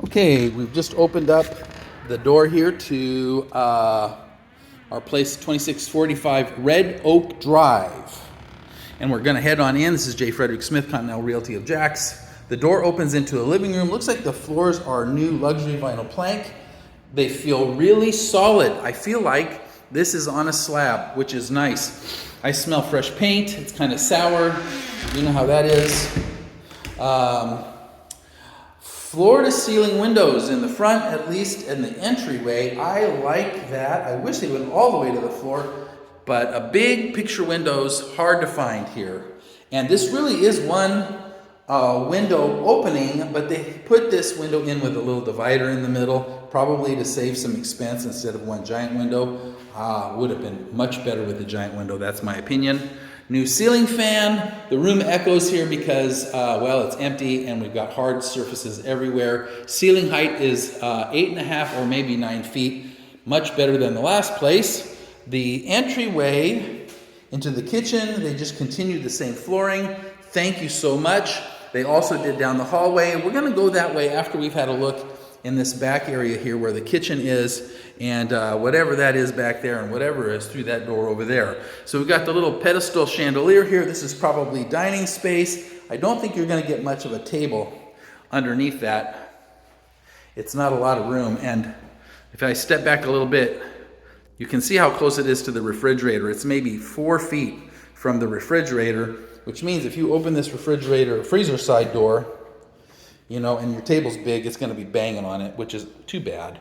Okay, we've just opened up the door here to our place, 2645 Red Oak Drive. And we're going to head on in. This is J. Frederick Smith, Continental Realty of Jax. The door opens into a living room. Looks like the floors are new luxury vinyl plank. They feel really solid. I feel like this is on a slab, which is nice. I smell fresh paint. It's kind of sour. You know how that is. Floor to ceiling windows in the front, at least in the entryway. I like that. I wish they went all the way to the floor, but a big picture windows, hard to find here. And this really is one window opening, but they put this window in with a little divider in the middle, probably to save some expense instead of one giant window. Would have been much better with a giant window, that's my opinion. New ceiling fan. The room echoes here because, well, it's empty and we've got hard surfaces everywhere. Ceiling height is 8.5 or maybe 9 feet. Much better than the last place. The entryway into the kitchen, they just continued the same flooring. Thank you so much. They also did down the hallway. We're going to go that way after we've had a look in this back area here where the kitchen is, and whatever that is back there and whatever is through that door over there. So we've got the little pedestal chandelier here. This is probably dining space. I don't think you're going to get much of a table underneath that. It's not a lot of room, and if I step back a little bit, you can see how close it is to the refrigerator. It's maybe 4 feet from the refrigerator, which means if you open this refrigerator freezer side door, you know, and your table's big, it's going to be banging on it, which is too bad.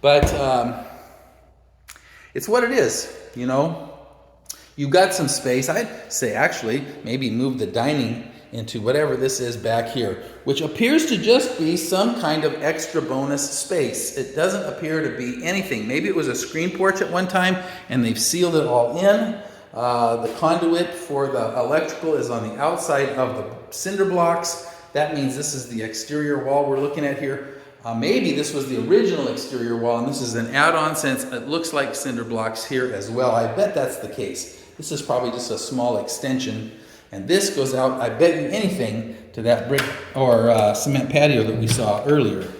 But it's what it is, you know. You've got some space. I'd say actually maybe move the dining into whatever this is back here, which appears to just be some kind of extra bonus space. It doesn't appear to be anything. Maybe it was a screen porch at one time and they've sealed it all in. The conduit for the electrical is on the outside of the cinder blocks. That means this is the exterior wall we're looking at here. Maybe this was the original exterior wall and this is an add-on since it looks like cinder blocks here as well. I bet that's the case. This is probably just a small extension. And this goes out, I bet you anything, to that brick or cement patio that we saw earlier.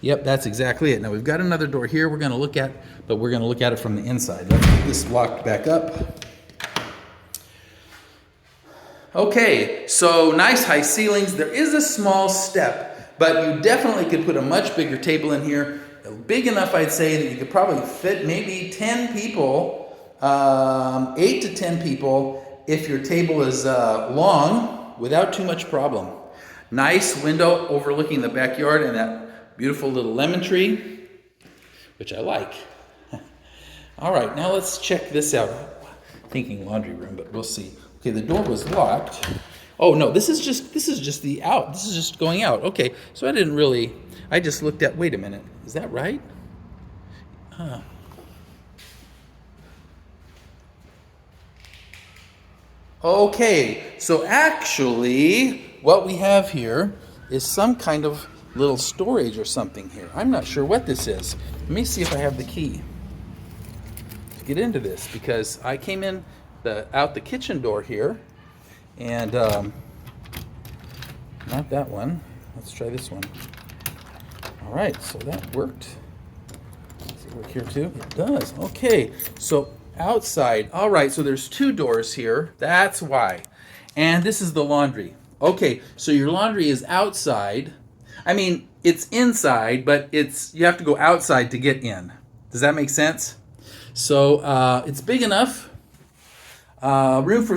Yep, that's exactly it. Now we've got another door here we're going to look at, but we're going to look at it from the inside. Let's get this locked back up. Okay, so nice high ceilings. There is a small step, but you definitely could put a much bigger table in here. Big enough, I'd say, that you could probably fit maybe 10 people, 8 to 10 people, if your table is long, without too much problem. Nice window overlooking the backyard and that beautiful little lemon tree, which I like. All right, now let's check this out. Thinking laundry room, but we'll see. Okay, the door was locked. Oh no, this is just the out. This is just going out. Okay, so I just looked at, wait a minute, is that right? Okay, so actually what we have here is some kind of little storage or something here. I'm not sure what this is. Let me see if I have the key to get into this, because I came in out the kitchen door here, and not that one. Let's try this one. All right, so that worked. Does it work here too? It does. Okay, so outside. All right, so there's 2 doors here. That's why. And this is the laundry. Okay, so your laundry is outside. I mean, it's inside, but you have to go outside to get in. Does that make sense? So it's big enough. Room for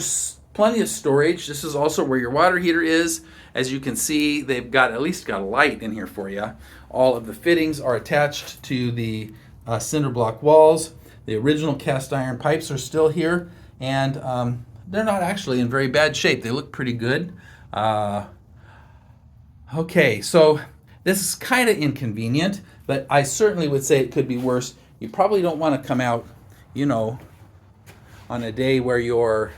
plenty of storage. This is also where your water heater is. As you can see, they've at least got a light in here for you. All of the fittings are attached to the cinder block walls. The original cast iron pipes are still here, and they're not actually in very bad shape. They look pretty good. Okay, so this is kind of inconvenient, but I certainly would say it could be worse. You probably don't want to come out, you know, on a day where your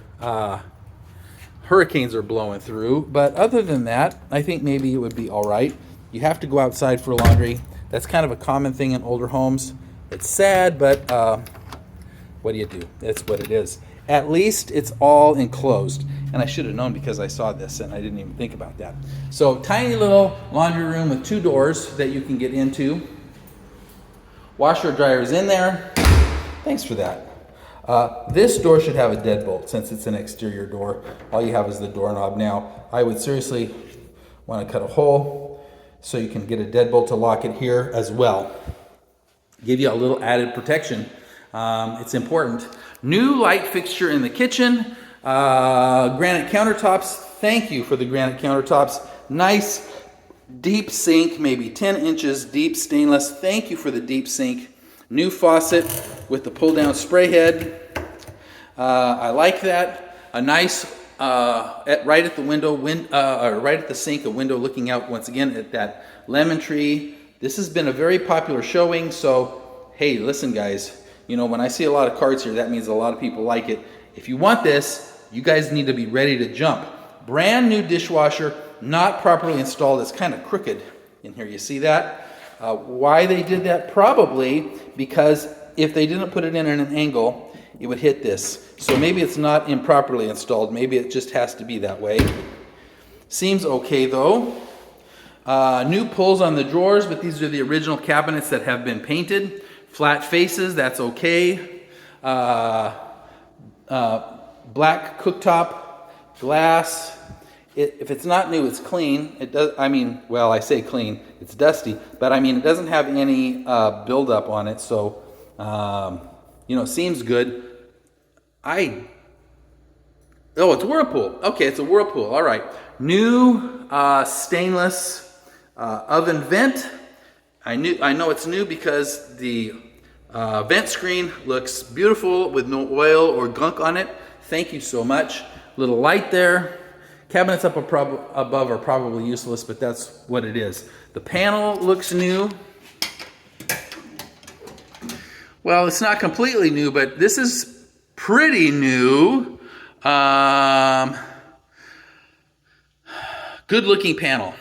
hurricanes are blowing through. But other than that, I think maybe it would be all right. You have to go outside for laundry. That's kind of a common thing in older homes. It's sad, but what do you do? That's what it is. At least it's all enclosed. And I should have known because I saw this and I didn't even think about that. So tiny little laundry room with 2 doors that you can get into. Washer dryer is in there. Thanks for that. This door should have a deadbolt since it's an exterior door. All you have is the doorknob. Now, I would seriously want to cut a hole so you can get a deadbolt to lock it here as well. Give you a little added protection. It's important. New light fixture in the kitchen. Granite countertops. Thank you for the granite countertops. Nice deep sink, maybe 10 inches deep stainless. Thank you for the deep sink. New faucet with the pull down spray head. I like that. A nice, right at the window, right at the sink, a window looking out once again at that lemon tree. This has been a very popular showing, so hey, listen guys, you know, when I see a lot of cards here, that means a lot of people like it. If you want this, you guys need to be ready to jump. Brand new dishwasher, not properly installed. It's kind of crooked in here. You see that? Why they did that? Probably because if they didn't put it in at an angle, it would hit this. So maybe it's not improperly installed. Maybe it just has to be that way. Seems okay though. New pulls on the drawers, but these are the original cabinets that have been painted. Flat faces, that's okay. Black cooktop, glass. If it's not new, it's clean. It does. I mean, well, I say clean. It's dusty, but I mean, it doesn't have any buildup on it. So, you know, seems good. Oh, it's Whirlpool. Okay, it's a Whirlpool. All right. New stainless oven vent. I know it's new because the vent screen looks beautiful with no oil or gunk on it. Thank you so much. Little light there. Cabinets up above are probably useless, but that's what it is. The panel looks new. Well, it's not completely new, but this is pretty new. Good looking panel.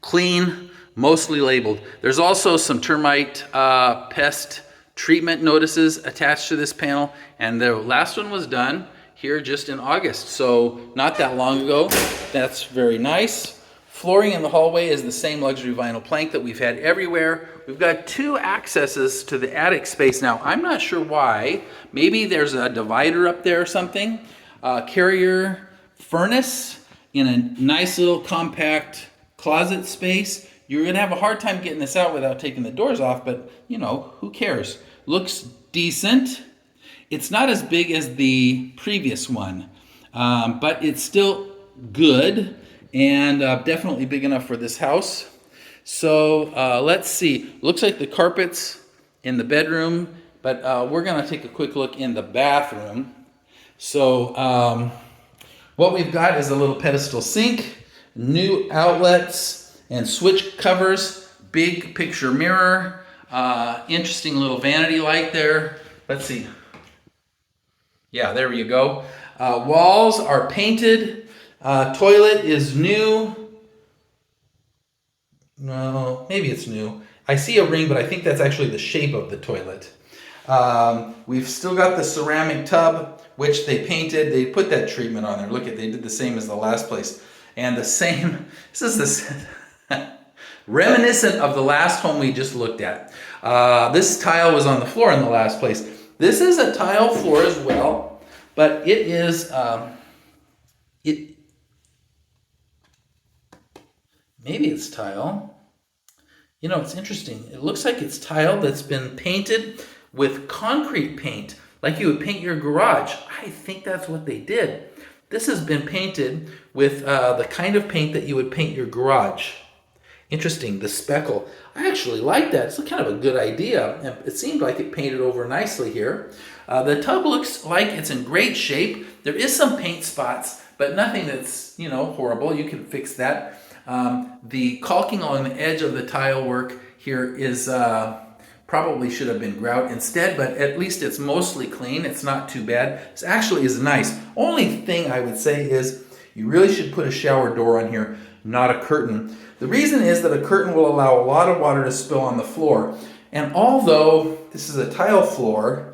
Clean, mostly labeled. There's also some termite pest treatment notices attached to this panel, and the last one was done here just in August, so not that long ago. That's very nice. Flooring in the hallway is the same luxury vinyl plank that we've had everywhere. We've got 2 accesses to the attic space now. I'm not sure why. Maybe there's a divider up there or something. Carrier furnace in a nice little compact closet space. You're gonna have a hard time getting this out without taking the doors off, but you know, who cares? Looks decent. It's not as big as the previous one, but it's still good and definitely big enough for this house. So let's see. Looks like the carpet's in the bedroom, but we're going to take a quick look in the bathroom. So what we've got is a little pedestal sink, new outlets and switch covers, big picture mirror, interesting little vanity light there. Let's see. Yeah, there you go. Walls are painted. Toilet is new. No, maybe it's new. I see a ring, but I think that's actually the shape of the toilet. We've still got the ceramic tub, which they painted. They put that treatment on there. Look at, they did the same as the last place. And the same, this is this reminiscent of the last home we just looked at. This tile was on the floor in the last place. This is a tile floor as well, but it is, maybe it's tile. You know, it's interesting. It looks like it's tile that's been painted with concrete paint, like you would paint your garage. I think that's what they did. This has been painted with the kind of paint that you would paint your garage. Interesting, the speckle. I actually like that. It's kind of a good idea. It seemed like it painted over nicely here. The tub looks like it's in great shape. There is some paint spots, but nothing that's, you know, horrible. You can fix that. The caulking along the edge of the tile work here is probably should have been grout instead, but at least it's mostly clean. It's not too bad. This actually is nice. Only thing I would say is you really should put a shower door on here, not a curtain. The reason is that a curtain will allow a lot of water to spill on the floor. And although this is a tile floor,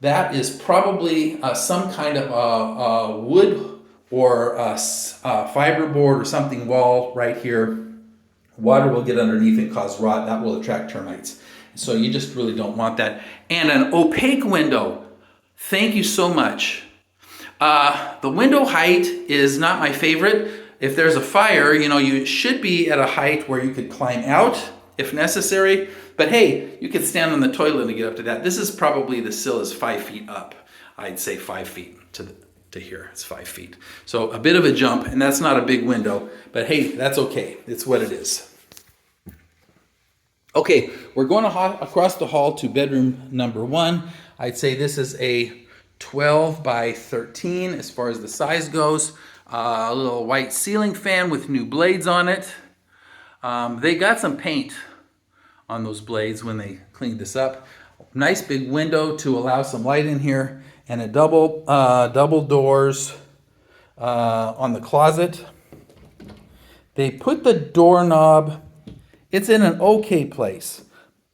that is probably some kind of wood or a fiberboard or something wall right here, water will get underneath and cause rot. That will attract termites. So you just really don't want that. And an opaque window. Thank you so much. The window height is not my favorite. If there's a fire, you should be at a height where you could climb out if necessary. But hey, you could stand on the toilet and get up to that. This is probably, the sill is 5 feet up. I'd say 5 feet to here. It's 5 feet. So a bit of a jump, and that's not a big window. But hey, that's okay. It's what it is. Okay, we're going across the hall to bedroom number 1. I'd say this is a 12 by 13 as far as the size goes. A little white ceiling fan with new blades on it. They got some paint on those blades when they cleaned this up. Nice big window to allow some light in here, and a double doors on the closet. They put the doorknob, it's in an okay place.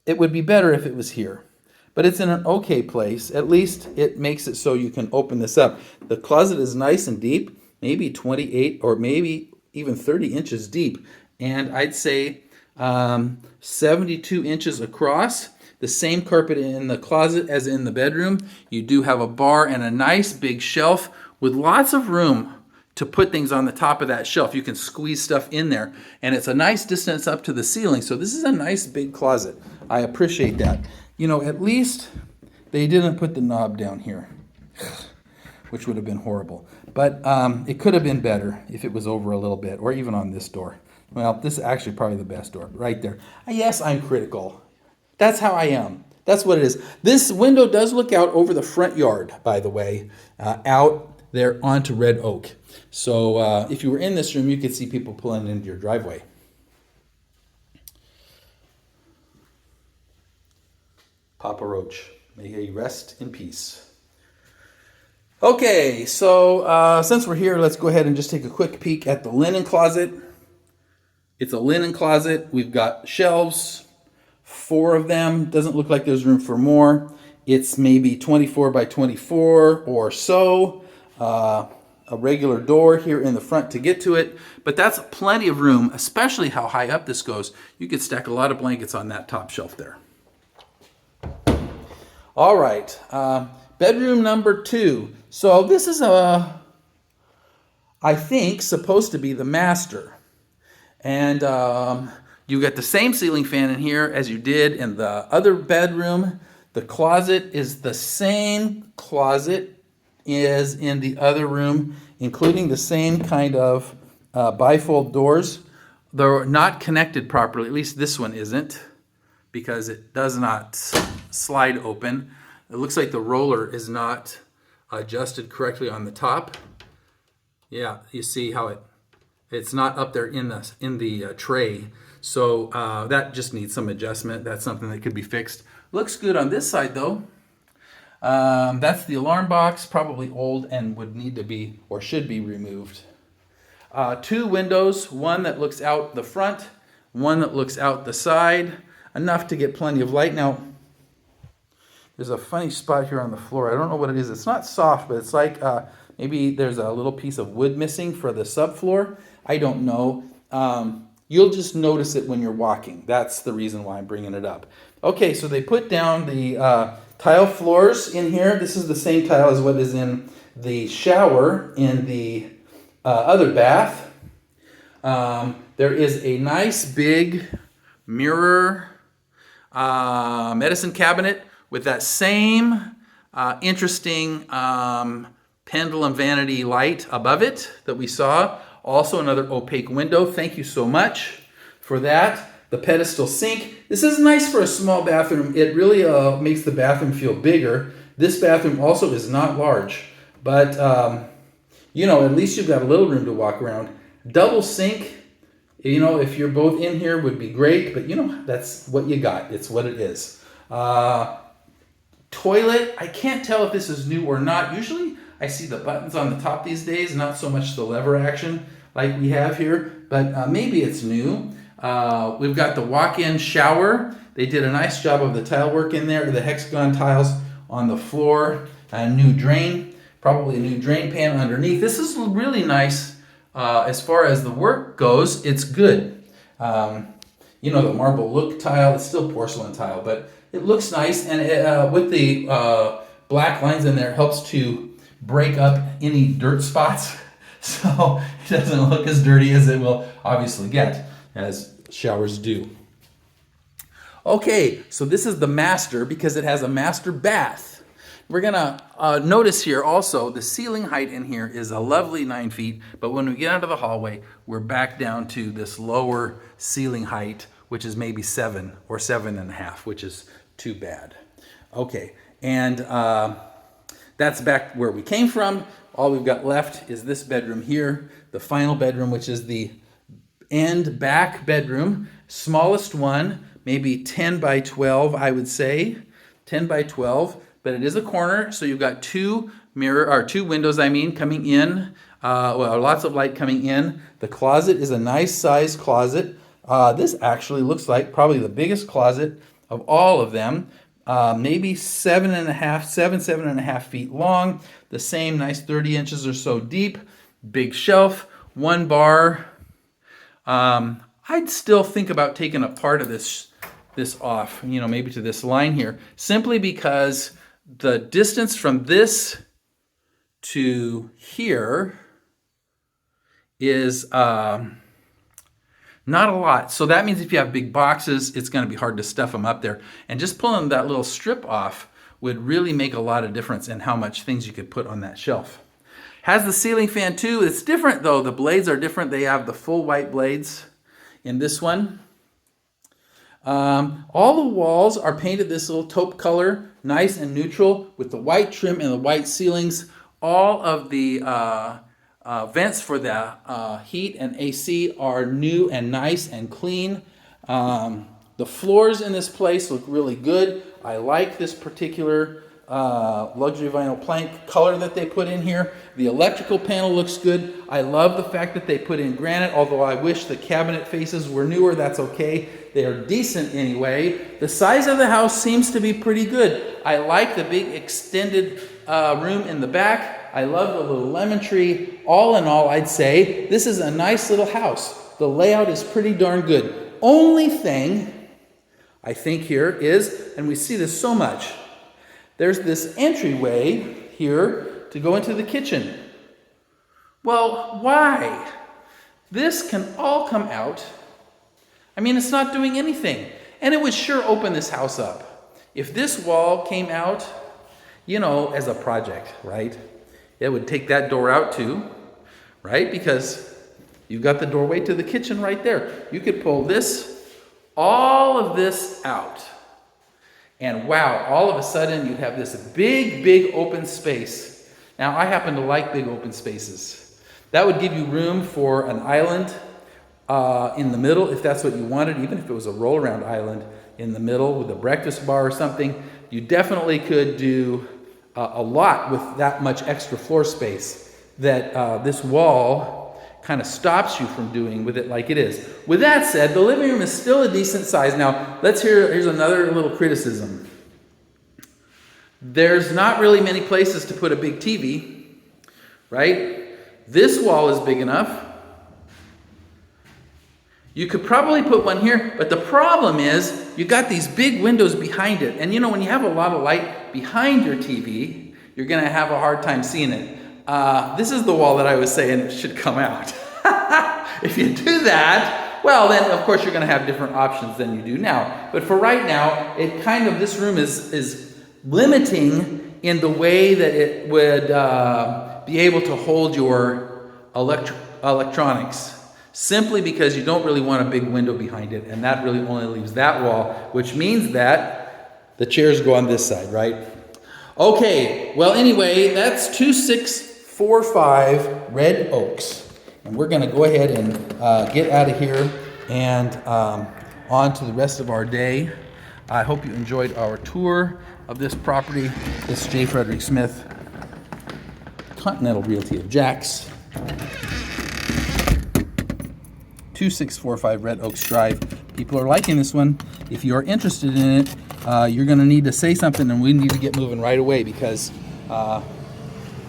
It would be better if it was here, but it's in an okay place. At least it makes it so you can open this up. The closet is nice and deep, maybe 28 or maybe even 30 inches deep. And I'd say 72 inches across. The same carpet in the closet as in the bedroom. You do have a bar and a nice big shelf with lots of room to put things on the top of that shelf. You can squeeze stuff in there, and it's a nice distance up to the ceiling. So this is a nice big closet. I appreciate that. At least they didn't put the knob down here, which would have been horrible. But it could have been better if it was over a little bit, or even on this door. Well, this is actually probably the best door, right there. Yes, I'm critical. That's how I am. That's what it is. This window does look out over the front yard, by the way, out there onto Red Oak. So if you were in this room, you could see people pulling into your driveway. Papa Roach, may he rest in peace. Okay, so since we're here, let's go ahead and just take a quick peek at the linen closet. It's a linen closet. We've got shelves, 4 of them. Doesn't look like there's room for more. It's maybe 24 by 24 or so. A regular door here in the front to get to it, but that's plenty of room, especially how high up this goes. You could stack a lot of blankets on that top shelf there. All right, bedroom number 2. So this is I think, supposed to be the master. And you got the same ceiling fan in here as you did in the other bedroom. The closet is the same closet as in the other room, including the same kind of bifold doors. They're not connected properly, at least this one isn't, because it does not slide open. It looks like the roller is not adjusted correctly on the top. Yeah, you see how it's not up there in the tray. So that just needs some adjustment. That's something that could be fixed. Looks good on this side though. That's the alarm box, probably old and would need to be or should be removed. 2 windows, one that looks out the front, one that looks out the side, enough to get plenty of light. Now, there's a funny spot here on the floor. I don't know what it is. It's not soft, but it's like maybe there's a little piece of wood missing for the subfloor. I don't know. You'll just notice it when you're walking. That's the reason why I'm bringing it up. Okay, so they put down the tile floors in here. This is the same tile as what is in the shower in the other bath. There is a nice big mirror medicine cabinet with that same interesting pendulum vanity light above it that we saw. Also another opaque window. Thank you so much for that. The pedestal sink. This is nice for a small bathroom. It really makes the bathroom feel bigger. This bathroom also is not large, but at least you've got a little room to walk around. Double sink, if you're both in here would be great, but that's what you got. It's what it is. Toilet, I can't tell if this is new or not. Usually I see the buttons on the top these days, not so much the lever action like we have here, but maybe it's new. We've got the walk-in shower. They did a nice job of the tile work in there, the hexagon tiles on the floor, a new drain. Probably a new drain pan underneath. This is really nice as far as the work goes. It's good. You know, the marble look tile, it's still porcelain tile, but it looks nice, and with the black lines in there, it helps to break up any dirt spots, so it doesn't look as dirty as it will obviously get, as showers do. Okay, so this is the master because it has a master bath. We're gonna notice here also the ceiling height in here is a lovely 9 feet, but when we get out of the hallway, we're back down to this lower ceiling height, which is maybe 7 or 7.5, which is too bad. Okay, and that's back where we came from. All we've got left is this bedroom here, the final bedroom, which is the end back bedroom, smallest one, maybe 10 by 12, I would say, 10 by 12, but it is a corner, so you've got two windows, coming in, well, lots of light coming in. The closet is a nice size closet. This actually looks like probably the biggest closet of all of them. Maybe 7.5 feet long, the same nice 30 inches or so deep, big shelf, one bar. I'd still think about taking a part of this off, you know, maybe to this line here, simply because the distance from this to here is not a lot. So that means if you have big boxes, it's going to be hard to stuff them up there. And just pulling that little strip off would really make a lot of difference in how much things you could put on that shelf. Has the ceiling fan too. It's different though. The blades are different. They have the full white blades in this one. All the walls are painted this little taupe color, nice and neutral with the white trim and the white ceilings. All of the vents for the heat and AC are new and nice and clean. The floors in this place look really good. I like this particular luxury vinyl plank color that they put in here. The electrical panel looks good. I love the fact that they put in granite, although I wish the cabinet faces were newer. That's okay. They are decent anyway. The size of the house seems to be pretty good. I like the big extended room in the back. I love the little lemon tree. All in all, I'd say this is a nice little house. The layout is pretty darn good. Only thing I think here is, and we see this so much, there's this entryway here to go into the kitchen. Well, why? This can all come out. I mean, it's not doing anything. And it would sure open this house up. If this wall came out, you know, as a project, right? It would take that door out too, right? Because you've got the doorway to the kitchen right there. You could pull this, all of this out. And wow, all of a sudden you'd have this big, big open space. Now, I happen to like big open spaces. That would give you room for an island in the middle, if that's what you wanted, even if it was a roll-around island in the middle with a breakfast bar or something. You definitely could do a lot with that much extra floor space that this wall kind of stops you from doing with it like it is. With that said, the living room is still a decent size. Now, here's another little criticism. There's not really many places to put a big TV, right? This wall is big enough. You could probably put one here, but the problem is you got these big windows behind it. And you know, when you have a lot of light behind your TV, you're going to have a hard time seeing it. This is the wall that I was saying should come out. If you do that, well, then of course you're going to have different options than you do now. But for right now, this room is limiting in the way that it would be able to hold your electronics. Simply because you don't really want a big window behind it, and that really only leaves that wall, which means that the chairs go on this side, right? Okay, well anyway, that's 2645 red oaks. And we're gonna go ahead and get out of here and on to the rest of our day. I hope you enjoyed our tour of this property. This is J. Frederick Smith, Continental Realty of Jax. 2645 Red Oaks Drive. People are liking this one. If you are interested in it, you're going to need to say something, and we need to get moving right away because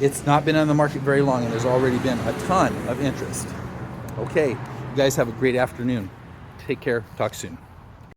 It's not been on the market very long, and there's already been a ton of interest. Okay, you guys have a great afternoon. Take care. Talk soon.